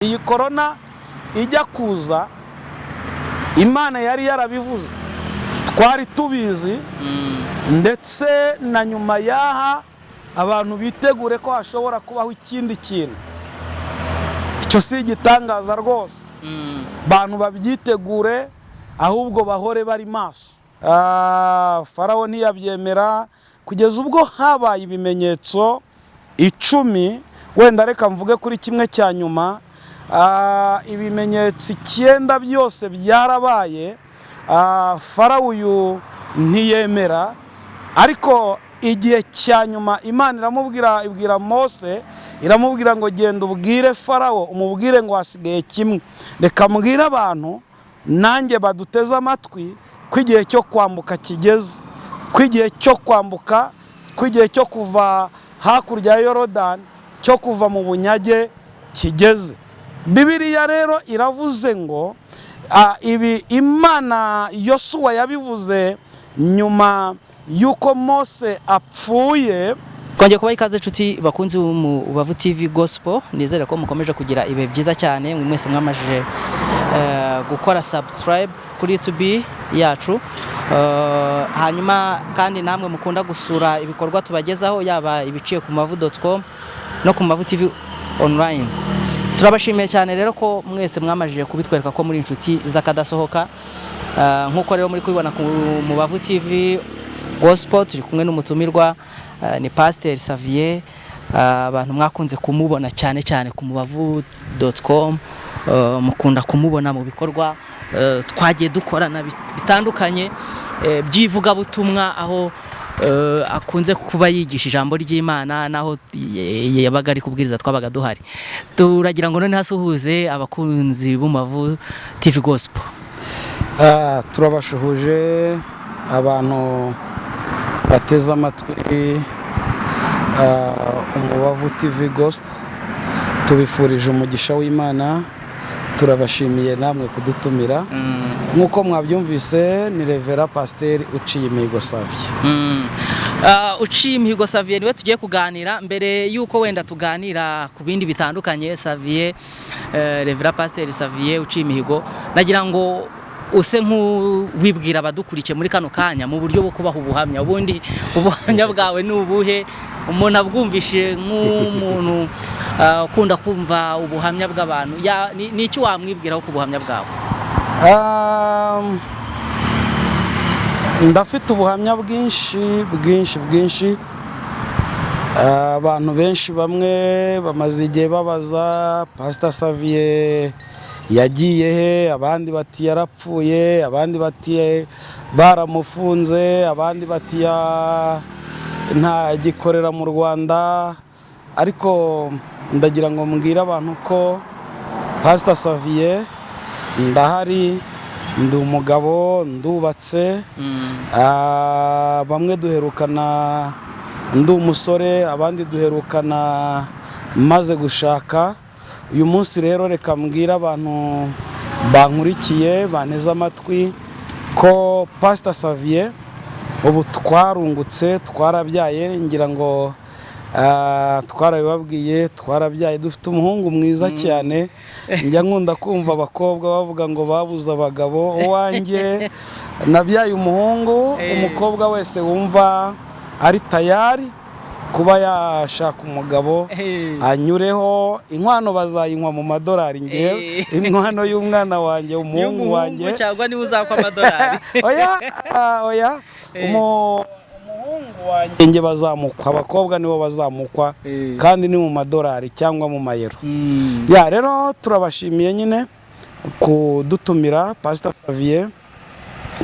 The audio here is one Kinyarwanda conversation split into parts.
iyi korona ijya kuza Imana yari yarabivuze twari tubizi ndetse na nyuma yaha abantu bitegure ko hashobora kubaho ikindi kintu. Icyo si igitangaza rwose, abantu babyitegure ahubwo bahore bari maso. Farawo ntiyabyemera kugeza ubwo habaye ibimenyetso 10, wenda reka mvuge kuri kimwe cya nyuma. Ibimenyetso 9 byose byarabaye. Farawo uyu ntiyemera, ariko igihe cya nyuma Imana ibwira Mose, iramubwira ngo genda ubwire Farawo, umubwire ngo hasigaye kimwe, reka mbwire abantu nanjye baduteze amatwi ko igihe cyo kwambuka kigeze, ko igihe cyo kwambuka, ko igihe cyo kuva hakurya ya Yorodani, cyo kuva mu bunyage kigeze. Bibiliya rero iravuze ngo ibi Imana Yosuwa yabivuze nyuma yuko Mose apfuye. Twongeye kubaha ikaze inshuti bakunzi Umubavu TV Gospel, nizere ko mukomeje kugira ibe byiza cyane. Mwese mwamajije gukora subscribe kuri YouTube yacu, hanyuma kandi namwe mukunda gusura ibikorwa tubagezaho, yaba ibiciye ku mavu.com no ku Mavu TV online. Turabashimiye cyane rero ko mwese mwamajije kubitwereka ko muri inshuti zakadasohoka. Nkuko rero muri kubibona ku Mubavu TV Gospel, turi kumwe n'umutumirwa ni Pasteur Xavier. Abantu mwakunze kumubona cyane cyane ku Mubavu.com, mukunda kumubona mu bikorwa twagiye dukorana bitandukanye byivuga butumwa, aho akunze kuba yigisha ijambo ry'Imana, naho yabaga ari kubwiriza twabaga duhari. Turagira ngo none hasuhuze abakunzi b'Umubavu TV Gospel. Turabashuhuje abantu bateze amatwi Umubavu TV Gospel, tubifurije umugisha w'Imana. Turabashimiye namwe kudutumira. Nkuko mwabyumvise ni Revera Pasteur Uciyimihigo Xavier. Uciyimihigo Xavier niwe tugiye kuganira. Mbere yuko wenda tuganira ku bindi bitandukanye, Xavier, Revera Pasteur Xavier Uciyimihigo, nagira ngo use nk'uwibwira abadukurikiye muri kano kanya mu buryo bwo kubaha ubuhamya. Ubundi ubuhamya bwawe ni ubuhe? Umuntu abwumvishe nk'umuntu ukunda kumva ubuhamya bw'abantu, ni iki wamwibwiraho ku buhamya bwawe? Ndafite ubuhamya bwinshi. Abantu benshi bamwe bamaze igihe babaza Pastor Xavier yagiye he, abandi bati yarapfuye, abandi bati baramufunze, abandi bati nta gikorera mu Rwanda. Ariko ndagira ngo mbwire abantu ko Pastor Xavier ndahari, ndi umugabo, ndubatse. Bamwe duherukana ndi umusore, abandi duherukana maze gushaka. Uyu munsi rero reka mbwira abantu bankurikiye banteze amatwi ko Pastor Xavier ubu twarungutse, twarabyaye. Ngira ngo twarabibabwiye, twarabyaye, dufite umuhungu mwiza cyane. Njya nkunda kumva abakobwa bavuga ngo babuze abagabo. Uwanjye nabyaye umuhungu. Umukobwa wese wumva ari tayari kuba yashaka umugabo anyureho, inkwano bazayinywa mu madolari. Ngewe inkwano y'umwana wanjye, umuhungu wanjye, cyangwa niwe uzakwa amadolari. oya umuhungu wanjye nge bazamukwa, abakobwa nibo bazamukwa, kandi ni mu madolari cyangwa mu mayero. Rero turabashimiye nyine kudutumira. Pastor Xavier,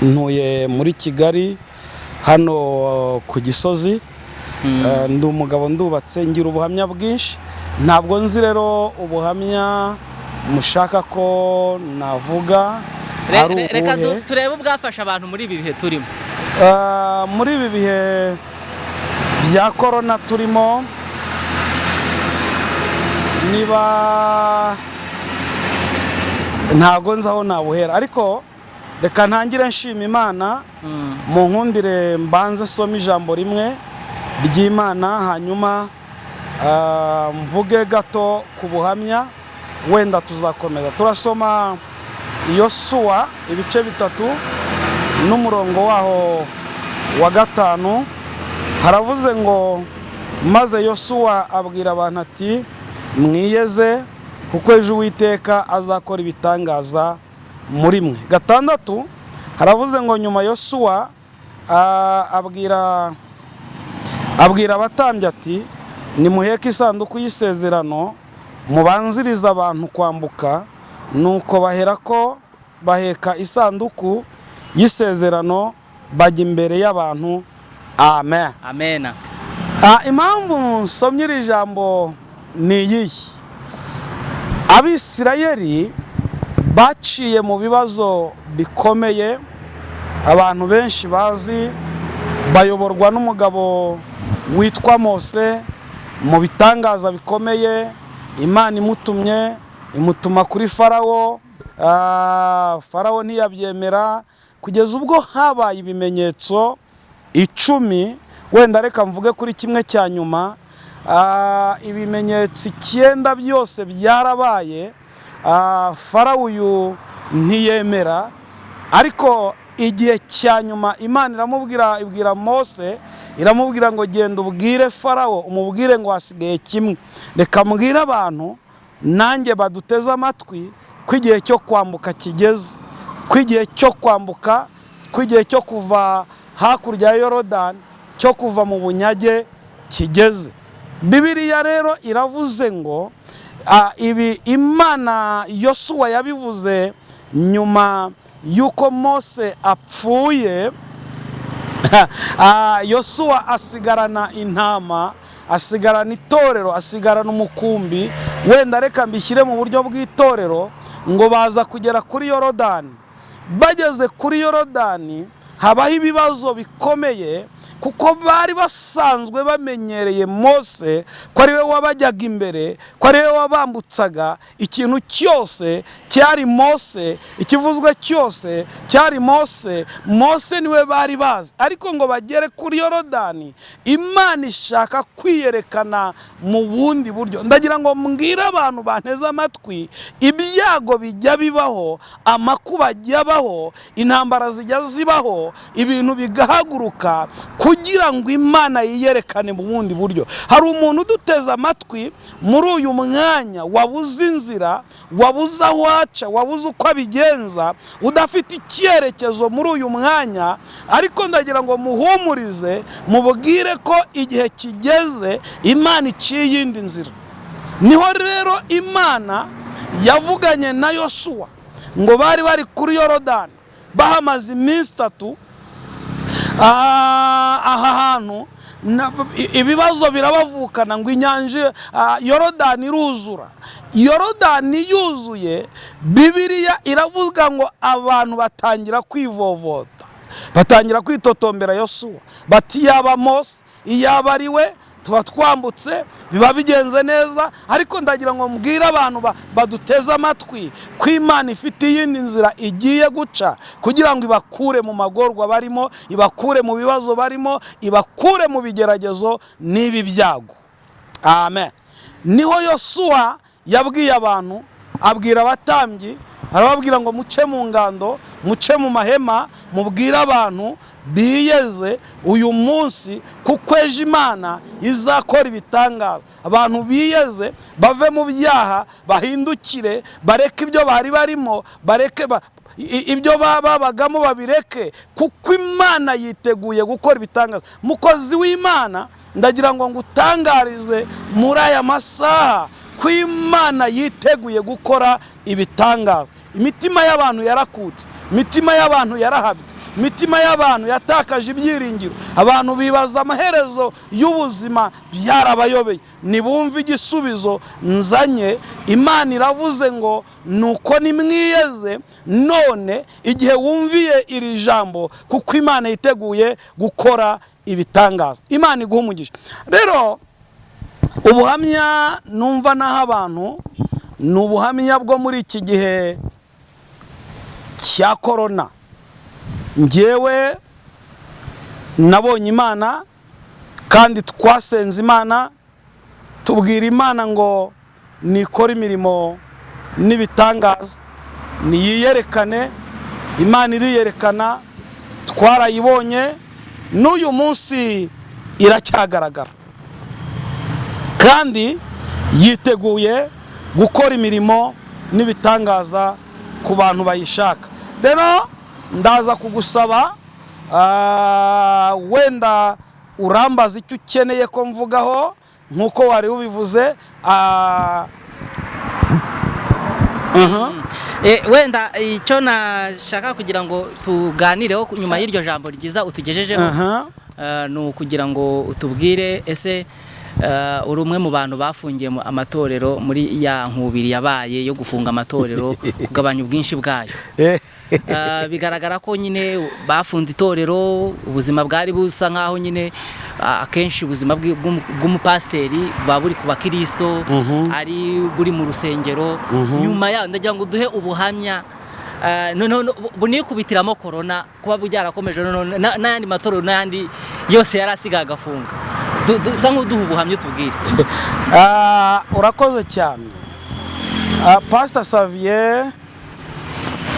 ntuye muri Kigali hano ku Gisozi. Ndi umugabo, ndubatse, ngira ubuhamya bwinshi. Ntabwo nzi rero ubuhamya mushaka ko navuga ari ubuhe. Reka turebe ubwafasha abantu muri ibi bihe turimo. Muri ibi bihe bya korona turimo, niba ntago nzi aho nabuhera, ariko reka ntangire nshima Imana. Mu nkundire mbanze some ijambo rimwe ry'Imana, hanyuma mvuge gato ku buhamya wenda tuzakomeza. Turasoma Yosuwa ibice 3 n'umurongo waho wa 5. Haravuze ngo maze Yosuwa abwira abantu ati mwiyeze kuko ejo Uwiteka azakora ibitangaza muri mwe. 6 haravuze ngo nyuma Yosuwa abwira abatambyi ati nimuheke isanduku y'isezerano mubanziriza abantu kwambuka. Nuko baherako baheka isanduku y'isezerano bajya imbere y'abantu. Amen. Amen. Impamvu nsomye iri jambo ni iyi: Abisirayeli baciye mu bibazo bikomeye abantu benshi bazi, bayoborwa n'umugabo witwa Mose mu bitangaza bikomeye. Imana imutumye, imutuma kuri Farawo. Farawo ntiyabyemera kugeza ubwo habaye ibimenyetso 10. Wenda reka mvuge kuri kimwe cya nyuma. Ibimenyetso 9 byose byarabaye. Farawo uyu ntiyemera, ariko igihe cya nyuma Imana ibwira Mose, iramubwira ngo genda ubwire Farawo, umubwire ngo hasigaye kimwe. Reka mbwira abantu nanjye baduteze amatwi ko igihe cyo kwambuka kigeze, ko igihe cyo kwambuka, ko igihe cyo kuva hakurya ya Yorodani, cyo kuva mu bunyage kigeze. Bibiliya rero iravuze ngo ibi Imana Yosuwa yabivuze nyuma yuko Mose apfuye. Yosuwa asigarana intama, asigarana itorero, asigarana umukumbi. Wenda reka mbishyire mu buryo bw'itorero, ngo baza kugera kuri Yorodani. Bageze kuri Yorodani habaho ibibazo bikomeye, kuko bari basanzwe bamenyereye Mose ko ari we wabajyaga imbere, ko ari we wabambutsaga. Ikintu cyose cyari Mose, ikivuzwe cyose cyari Mose. Mose niwe bari bazi. Ariko ngo bagere kuri Yorodani, Imana ishaka kwiyerekana mu bundi buryo. Ndagira ngo mbwire abantu banteze amatwi, ibyago bijya bibaho, amakuba ajya abaho, intambara zijya zibaho, ibintu bigahaguruka kugira ngo Imana yiyerekane mu bundi buryo. Hari umuntu uduteze amatwi muri uyu mwanya, wabuze inzira, wabuze aho aca, wabuze uko abigenza, udafite icyerekezo muri uyu mwanya. Ariko ndagira ngo muhumurize, mubwire ko igihe kigeze, Imana iciye iyindi nzira. Niho rero Imana yavuganye na Yosuwa ngo bari kuri Yorodani, bahamaze iminsi 3. Aha hantu ibibazo birabavukana, ngo inyanja Yorodani iruzura. Yorodani yuzuye, Bibiliya iravuga ngo abantu batangira kwivovota, batangira kwitotombera Yosuwa bati yaba Mose, iyaba ari we tuba twambutse, biba bigenze neza. Ariko ndagira ngo mbwire abantu baduteze amatwi ko Imana ifite iyindi nzira igiye guca kugira ngo ibakure mu magorwa barimo, ibakure mu bibazo barimo, ibakure mu bigeragezo n'ibi byago. Amen. Niho Yosuwa yabwiye abantu, abwira abatambyi, arababwira ngo muce mu ngando, muce mu mahema, mubwire abantu biyeze uyu munsi, kuko ejo Imana izakora ibitangaza. Abantu biyeze, bave mu byaha, bahindukire, bareke ibyo bari barimo, bareke ibyo babagamo babireke, kuko Imana yiteguye gukora ibitangaza. Mukozi w'Imana, ndagira ngo ngutangarize muri aya masaha ko Imana yiteguye gukora ibitangaza. Imitima y'abantu yarakutse, imitima y'abantu yarahabye, imitima y'abantu yatakaje ibyiringiro. Abantu bibaza amaherezo y'ubuzima, byarabayobeye. Nibumva igisubizo nzanye. Imana iravuze ngo nuko nimwiyeze none, igihe wumviye iri jambo, kuko Imana yiteguye gukora ibitangaza. Imana iguha umugisha. Rero ubuhamya numva naho abantu, ni ubuhamya bwo muri iki gihe cya korona. Njyewe nabonye Imana, kandi twasenze Imana, tubwira Imana ngo nikora imirimo n'ibitangaza, niyiyerekane. Imana iriyerekana, twarayibonye, n'uyu munsi iracyagaragara kandi yiteguye gukora imirimo n'ibitangaza ku bantu bayishaka. Rero ndaza kugusaba wenda urambaza icyo ukeneye ko mvugaho nk'uko wari ubivuze. Wenda icyo nashaka kugira ngo tuganireho nyuma y'iryo jambo ryiza utugejejeho ni ukugira ngo utubwire ese uri umwe mu bantu bafungiye amatorero muri ya nkubiri yabaye yo gufunga amatorero kugabanya ubwinshi bwayo. Bigaragara ko nyine bafunze itorero, ubuzima bwari busa nkaho nyine akenshi ubuzima bw'umupasiteri buba buri ku bakristo, ari buri mu rusengero. Nyuma ya ndagira ngo duhe ubuhamya bunikubitiramo corona kuba byarakomeje n'ayandi matorero n'ayandi yose yari asigaye agafunga. Dusa nk'uduha ubuhamya tubwire. Urakoze cyane Pastor Xavier.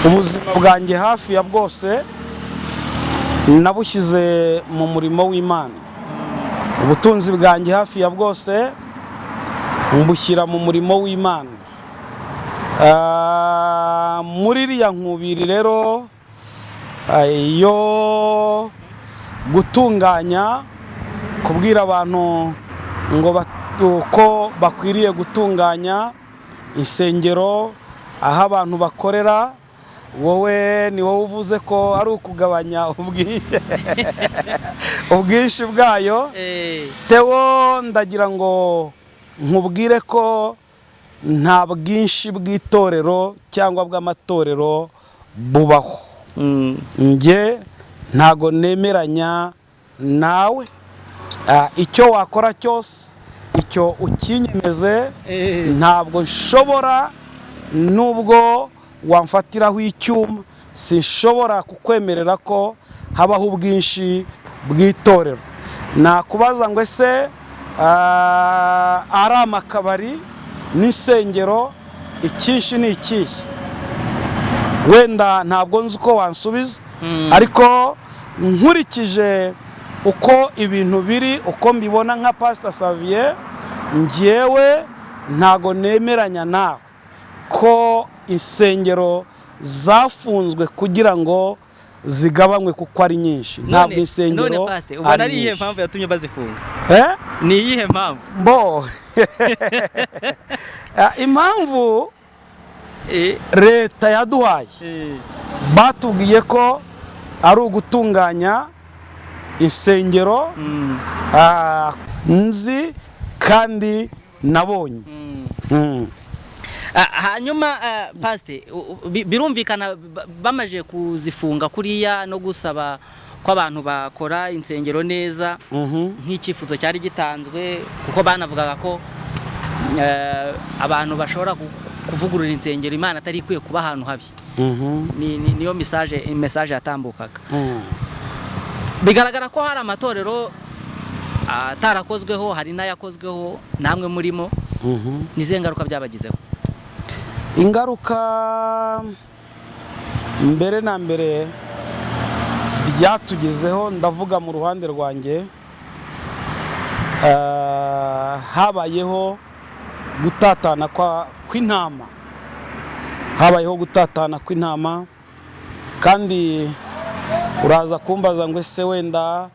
Ubuzima bwanjye hafi ya bwose nabushyize mu murimo w'Imana. Ubutunzi bwanjye hafi ya bwose mbushyira mu murimo w'Imana. Muri iriya nkubiri rero yo gutunganya, kubwira abantu ngo ko bakwiriye gutunganya insengero aho abantu bakorera, wowe ni wowe uvuze ko ari ukugabanya ubwinshi bwayo. Tewo, ndagira ngo nkubwire ko nta bwinshi bw'itorero cyangwa bw'amatorero bubaho. Njye ntago nemeranya nawe. Icyo wakora cyose, icyo ukinyemeze, ntabwo nshobora, nubwo wamfatiraho icyuma, sinshobora kukwemerera ko habaho ubwinshi bw'itorero. Nakubaza ngo ese ari amakabari n'insengero, icyinshi ni ikihe? Wenda ntabwo nzi uko wansubiza, ariko nkurikije uko ibintu biri, uko mbibona nka Pastor Xavier, njyewe ntago nemeranya nawe ko insengero zafunzwe kugira ngo zigabanywe kuko ari nyinshi. Ntabwo insengero none Pastor, ubona ari iyihe mpamvu yatumye bazifunga? Ni iyihe mpamvu? Impamvu leta yaduhaye, batubwiye ko ari ugutunganya insengero. Nzi kandi nabonye. Hanyuma Pastor, birumvikana bamaje kuzifunga kuriya no gusaba ko abantu bakora insengero neza, nk'icyifuzo cyari gitanzwe, kuko banavugaga ko abantu bashobora kuvugurura insengero, Imana atari ikwiye kuba ahantu habi. Niyo message yatambukaga. Bigaragara ko hari amatorero atarakozweho, hari n'ayakozweho, namwe murimo. Nizihe ngaruka byabagizeho? Ingaruka mbere na mbere byatugezeho, ndavuga mu ruhande rwanjye, habayeho gutatana kw'intama. Habayeho gutatana kw'intama, kandi uraza kumbaza ngo ese wenda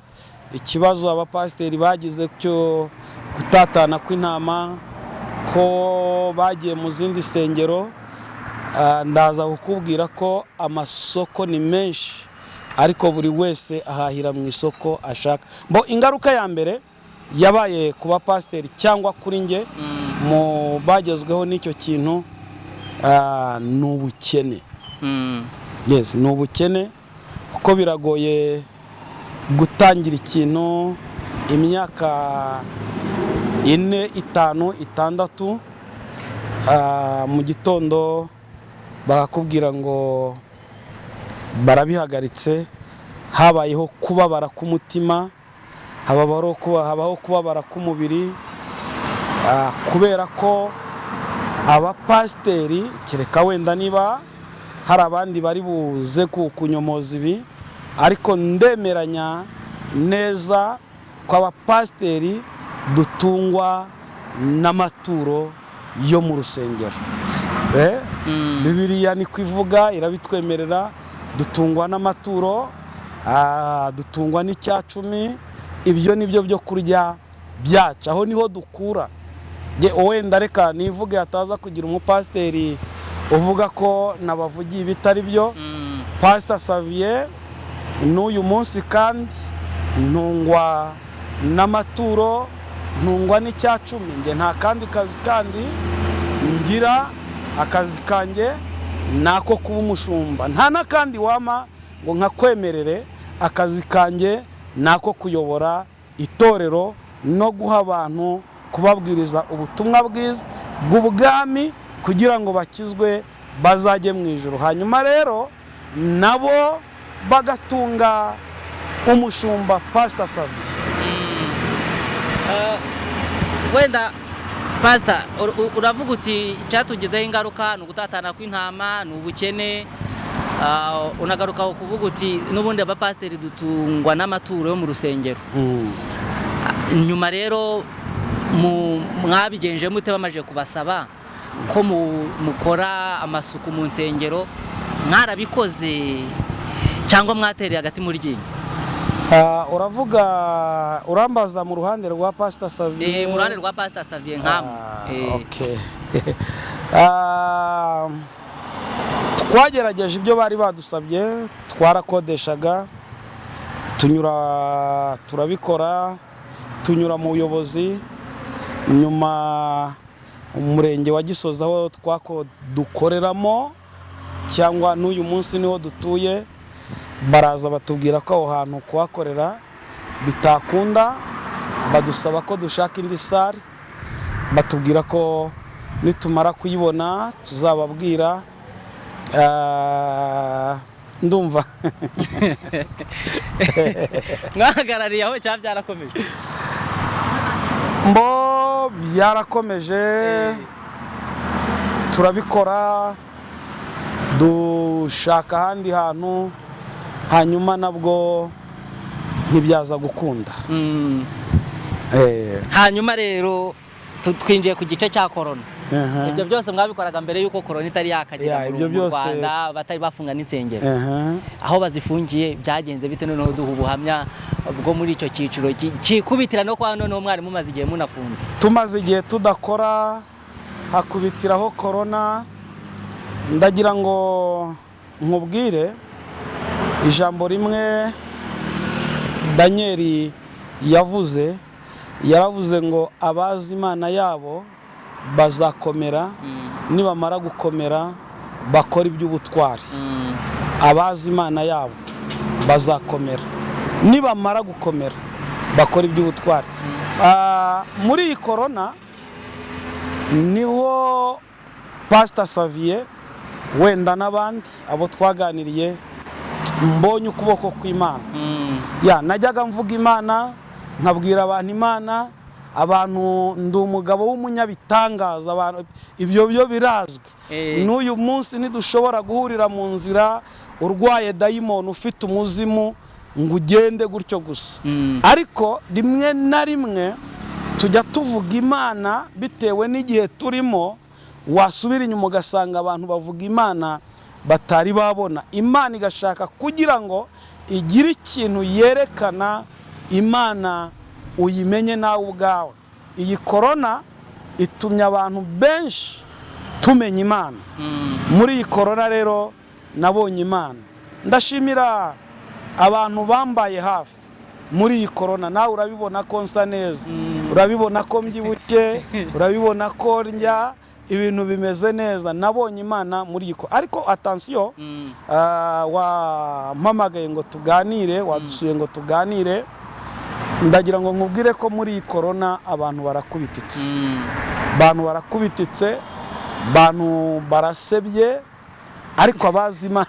ikibazo abapasiteri bagize cyo gutatana kw'intama ko bagiye mu zindi nsengero. Ndaza kukubwira ko amasoko ni menshi, ariko buri wese ahahira mu isoko ashaka. Ingaruka ya mbere yabaye ku bapasiteri cyangwa kuri nge mu bagezweho n'icyo kintu, ni ubukene. Yes, ni ubukene, kuko biragoye gutangira ikintu imyaka 4, 5, 6, mu gitondo bakakubwira ngo barabihagaritse. Habayeho kubabara k'umutima, habaho kubabara k'umubiri, kubera ko abapasiteri kereka wenda niba hari abandi bari buze kunyomoza ibi, ariko ndemeranya neza ko abapasiteri dutungwa n'amaturo yo mu rusengero. Bibiliya niko ivuga, irabitwemerera, dutungwa n'amaturo, dutungwa n'icyacumi. Ibyo nibyo byo kurya byacu, aho niho dukura. Wenda reka nivuge hataza kugira umupasiteri uvuga ko nabavugiye ibitari byo. Pastor Xavier n'uyu munsi kandi ntungwa n'amaturo, ntungwa n'icyacumi. Nge nta kandi kazi kandi ngira, akazi kanjye nako kuba umushumba. Nta n'akandi wama ngo nkakwemerere, akazi kanjye nako kuyobora itorero no guha abantu, kubabwiriza ubutumwa bwiza bw'ubwami kugira ngo bakizwe bazajye mu ijuru. Hanyuma rero nabo bagatunga umushumba Pastor Xavier. Wenda Pastor, uravuga uti cyatugizeho ingaruka ni ugutatana kw'intama, ni ubukene, unagaruka kuvuga uti n'ubundi abapasiteri dutungwa n'amaturo yo mu rusengero. Nyuma rero mwabigenje mute bamaje kubasaba ko mukora amasuku mu nsengero? Mwarabikoze cyangwa mwatereye hagati muri ryinyo? Urambaza mu ruhande rwa Pastor Xavier? Mu ruhande rwa Pastor Xavier nkamwe. Okay. Twagerageje ibyo bari badusabye, twarakodeshaga, turabikora, tunyura mu buyobozi, nyuma umurenge wa Gisozi aho dukoreramo cyangwa n'uyu munsi niho dutuye, baraza batubwira ko aho hantu kuhakorera bitakunda, badusaba ko dushaka indi sare, batubwira ko nitumara kuyibona tuzababwira. Ndumva mwahagarariye aho cyangwa byarakomeje? Byarakomeje, turabikora, dushaka ahandi hantu, hanyuma nabwo ntibyaza gukunda. Hanyuma rero twinjiye ku gice cya korona. Ibyo byose mwabikoraga mbere yuko korona itari yakagera mu Rwanda, batari bafunga n'insengero. Aho bazifungiye byagenze bite? Noneho duha ubuhamya bwo muri icyo cyiciro kikubitira no kwa none mwari mumaze igihe munafunze. Tumaze igihe tudakora, hakubitiraho korona. Ndagira ngo nkubwire ijambo rimwe Daniel yaravuze ngo abazi Imana yabo bazakomera, nibamara gukomera bakora iby'ubutwari. Abazi Imana yabo bazakomera, nibamara gukomera bakora iby'ubutwari. Muri iyi korona niho Pastor Xavier wenda n'abandi abo twaganiriye mbonye ukuboko kw'Imana. Najyaga mvuga Imana, nkabwira abantu Imana, abantu ndi umugabo w'umunyabitangaza, abantu ibyo byo birazwi. N'uyu munsi ntidushobora guhurira mu nzira urwaye dayimoni, ufite umuzimu, ngo ugende gutyo gusa. Ariko rimwe na rimwe tujya tuvuga Imana bitewe n'igihe turimo. Wasubira inyuma ugasanga abantu bavuga Imana batari babona. Imana igashaka kugira ngo igire ikintu yerekana, Imana uyimenye nawe ubwawe. Iyi korona itumye abantu benshi tumenya Imana. Muri iyi korona rero nabonye Imana. Ndashimira abantu bambaye hafi muri iyi korona. Nawe urabibona ko nsa neza, urabibona ko mbyibushye, urabibona ko ndya, ibintu bimeze neza. Nabonye Imana muri iyi korona. Ariko attention, wampamagaye ngo tuganire, wadusuye ngo tuganire. Ndagira ngo nkubwire ko muri iyi korona abantu barakubititse. Abantu barakubititse, abantu barasebye, ariko abazi Imana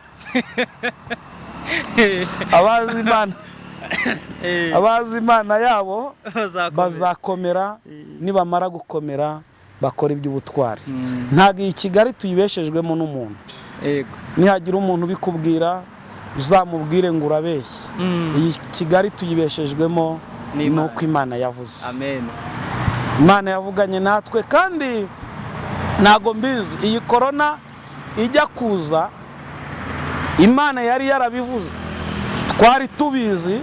abazi Imana yabo bazakomera, nibamara gukomera bakora iby'ubutwari. Ntabwo iyi Kigali tuyibeshejwemo n'umuntu. Nihagira umuntu ubikubwira uzamubwire ngo urabeshye. Iyi Kigali tuyibeshejwemo nuko Imana yavuze. Amen. Imana yavuganye natwe kandi ntago mbizi iyi corona ijya kuza Imana yari yarabivuze, twari tubizi,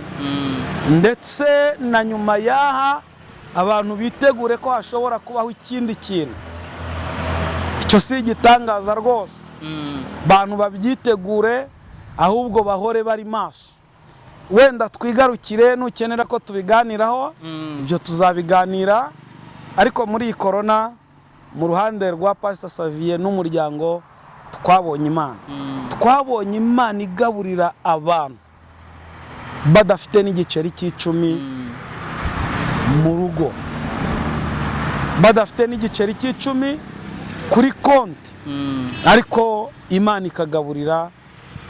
ndetse na nyuma yaha abantu bitegure ko hashobora kubaho ikindi kintu. Icyo si igitangaza rwose. Abantu babyitegure, ahubwo bahore bari maso. Wenda twigarukire nukenera ko tubiganiraho, ibyo tuzabiganira, ariko muri iyi corona mu ruhande rwa Pastor Xavier n'umuryango twabonye Imana. Twabonye Imana igaburira abantu badafite n'igiceri cy'icumi mu rugo, badafite n'igiceri cy'icumi kuri konti, ariko Imana ikagaburira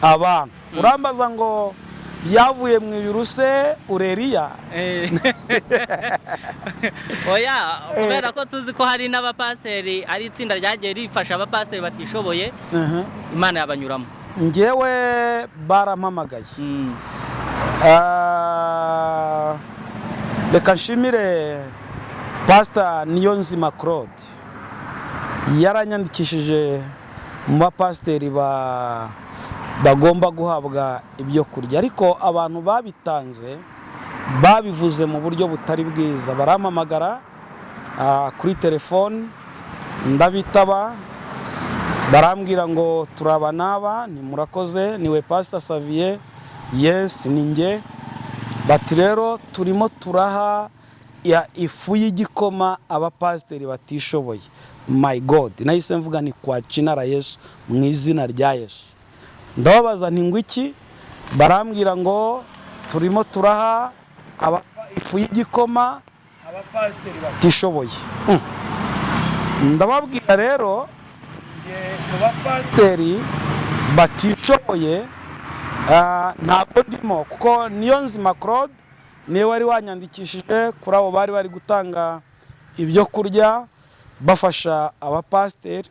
abantu. Urambaza ngo byavuye mu ibiruse ureriya? Oya, kubera ko tuzi ko hari n'abapasiteri, ari itsinda ryagiye rifasha abapasiteri batishoboye, Imana yabanyuramo. Njyewe barampamagaye. Reka nshimire Pastor Niyonzima Claude, yaranyandikishije mu bapasiteri bagomba guhabwa ibyo kurya, ariko abantu babitanze babivuze mu buryo butari bwiza. Barampamagara kuri telefone, ndabitaba, barambwira ngo turaba naba, ni murakoze, niwe Pastor Xavier? Yes, ni njye. Bati rero turimo turaha ifu y'igikoma abapasiteri batishoboye. My God, nahise mvuga ni kwa Cinara Yesu, mu izina rya Yesu. Ndababaza nti ngwiki? Barambwira ngo turimo turaha ifu y'igikoma abapasiteri batishoboye. Ndababwira rero abapasiteri batishoboye ntabwo ndimo, kuko Niyonzima Claude niwe wari wanyandikishije kuri abo bari gutanga ibyo kurya bafasha abapasiteri,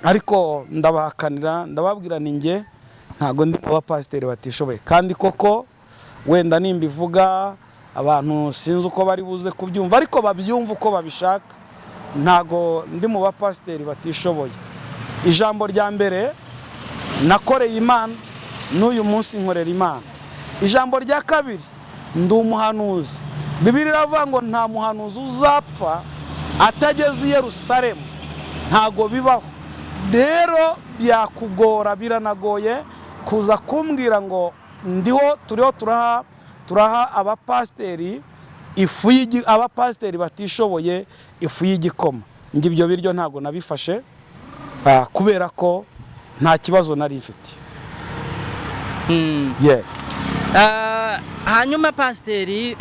ariko ndabahakanira, ndababwira ni njye ntabwo ndi mu bapasiteri batishoboye. Kandi koko wenda nimbivuga abantu sinzi uko bari buze kubyumva, ariko babyumva uko babishaka. Ntago ndi mu bapasiteri batishoboye. Ijambo rya mbere, nakoreye Imana, n'uyu munsi nkorera Imana. Ijambo rya kabiri, ndi umuhanuzi. Bibiliya iravuga ngo nta muhanuzi uzapfa atageze i Yerusalemu. Ntago bibaho. Rero byakugora, biranagoye kuza kumbwira ngo turiho turaha abapasiteri abapasiteri batishoboye ifu y'igikoma. Njye ibyo biryo ntago nabifashe, kubera ko nta kibazo nari mfite. Yes. Hanyuma pasiteri,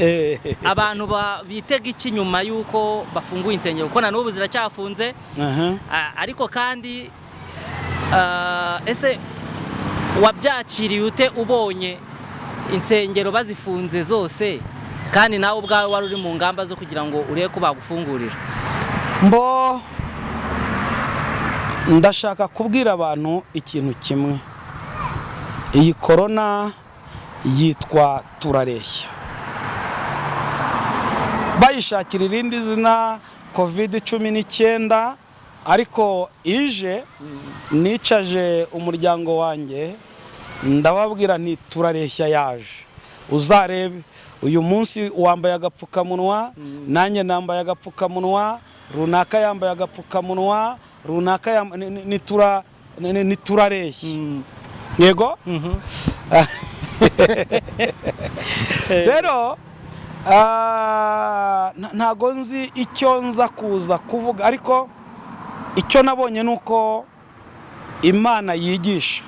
abantu bitega iki nyuma yuko bafunguye insengero? Kuko na n'ubu ziracyafunze, ariko kandi ese wabyakiriye ute ubonye insengero bazifunze zose, kandi nawe ubwawe wari uri mu ngamba zo kugira ngo urebe ko bagufungurira? Ndashaka kubwira abantu ikintu kimwe. Iyi corona yitwa turareshya, bayishakira irindi zina COVID-19, ariko ije nicaje umuryango wanjye ndababwira nti turareshya yaje. Uzarebe uyu munsi wambaye agapfukamunwa, nanjye nambaye agapfukamunwa, runaka yambaye agapfukamunwa, runaka ni turareshya. Yego? Rero ntago nzi icyo nza kuza kuvuga, ariko icyo nabonye nuko Imana yigisha